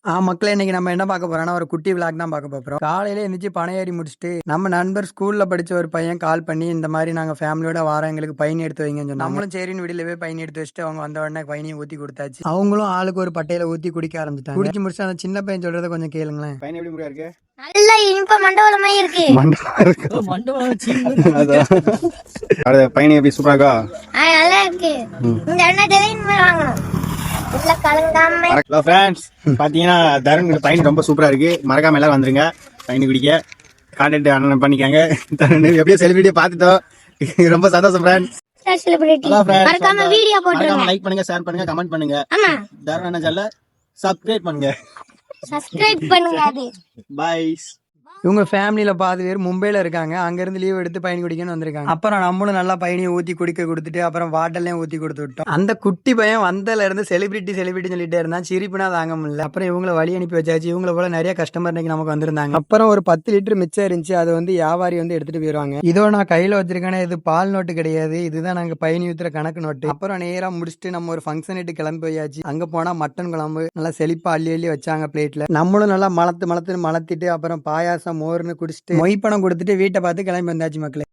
மக்களே இன்னைக்கு நம்ம என்ன பார்க்க போறோம்னா ஒரு குட்டி விளாக் தான் பார்க்க போறோம். காலையில எந்திரிச்சு பணம் ஏறி முடிச்சுட்டு நம்ம நண்பர் ஸ்கூல்ல படிச்ச ஒரு பையன் கால் பண்ணி இந்த மாதிரி நாங்க ஃபேமிலியோட வாரம் எங்களுக்கு பயணி எடுத்து வைங்கன்னு சொன்னாங்க. நம்மளும் சரின்னு வீட்டுல போய் பயணி எடுத்து வச்சுட்டு அவங்க வந்த உடனே பயணியை ஊத்தி கொடுத்தாச்சு. அவங்களும் ஆளுக்கு ஒரு பட்டையில ஊத்தி குடிக்க ஆரம்பிச்சிட்டாங்க. குடிச்சு முடிச்சு அந்த சின்ன பையன் சொல்றத கொஞ்சம் கேளுங்களேன். பயணி எப்படி முறையா இருக்கு? நல்ல இனிப்பா மண்டபமா இருக்கு. பயணி எப்படி சூப்பரா இருக்கா? நல்லா இருக்கு. இந்த எண்ணெய் வாங்கணும். இல்ல கலங்காம. ஹலோ ஃப்ரெண்ட்ஸ், பாத்தீங்கன்னா தருண் பயணி ரொம்ப சூப்பரா இருக்கு. மறக்காம எல்லாரும் வந்துருங்க பயணி குடிக்க. கான்டெக்ட் அண்ணன் பண்ணிக்கங்க. தருண் எப்படியோ செலிபிரிட்டியை பார்த்துட்டோம், ரொம்ப சந்தோஷம் ஃப்ரெண்ட்ஸ். செலிபிரிட்டி மறக்காம வீடியோ போட்டுருங்க. லைக் பண்ணுங்க, ஷேர் பண்ணுங்க, கமெண்ட் பண்ணுங்க. ஆமா, தருண் அண்ணன் சேனலை சப்ஸ்கிரைப் பண்ணுங்க. சப்ஸ்கிரைப் பண்ணுங்க. அது பை. இவங்க ஃபேமிலியில பாதி பேர் மும்பைல இருக்காங்க. அங்க இருந்து லீவ் எடுத்து பயணி குடிக்கன்னு வந்திருக்காங்க. அப்புறம் நம்மளும் நல்லா பயணியை ஊத்தி குடிக்க கொடுத்துட்டு அப்புறம் வாட்டர்லயும் ஊத்தி கொடுத்து விட்டோம். அந்த குட்டி பையன் வந்ததுல இருந்து செலிபிரிட்டி சொல்லிட்டே இருந்தான். சிரிப்புனா தாங்க முடியல. அப்புறம் இவங்களை வழி அனுப்பி வச்சாச்சு. இவங்கள போல நிறைய கஸ்டமர் இன்னைக்கு நமக்கு வந்திருந்தாங்க. அப்புறம் ஒரு 10 லிட்டர் மிச்சம் இருந்துச்சு. அது வந்து வியாபாரி வந்து எடுத்துட்டு போயிருவாங்க. இதோ நான் கையில வச்சிருக்கேன். இது பால் நோட்டு கிடையாது, இதுதான் நாங்க பயணி ஊத்துற கணக்கு நோட்டு. அப்புறம் நேரா முடிச்சுட்டு நம்ம ஒரு ஃபங்க்ஷன் கிளம்பி போயாச்சு. அங்க போனா மட்டன் குழம்பு நல்லா செழிப்பா அள்ளி அள்ளி வச்சாங்க பிளேட்ல. நம்மளும் நல்லா மலத்துன்னு மலத்திட்டு அப்புறம் பாயாசம் மோர்னு குடிச்சிட்டு மொய் பணம் கொடுத்துட்டு வீட்டை பார்த்து கிளம்பி வந்தாச்சு மக்களே.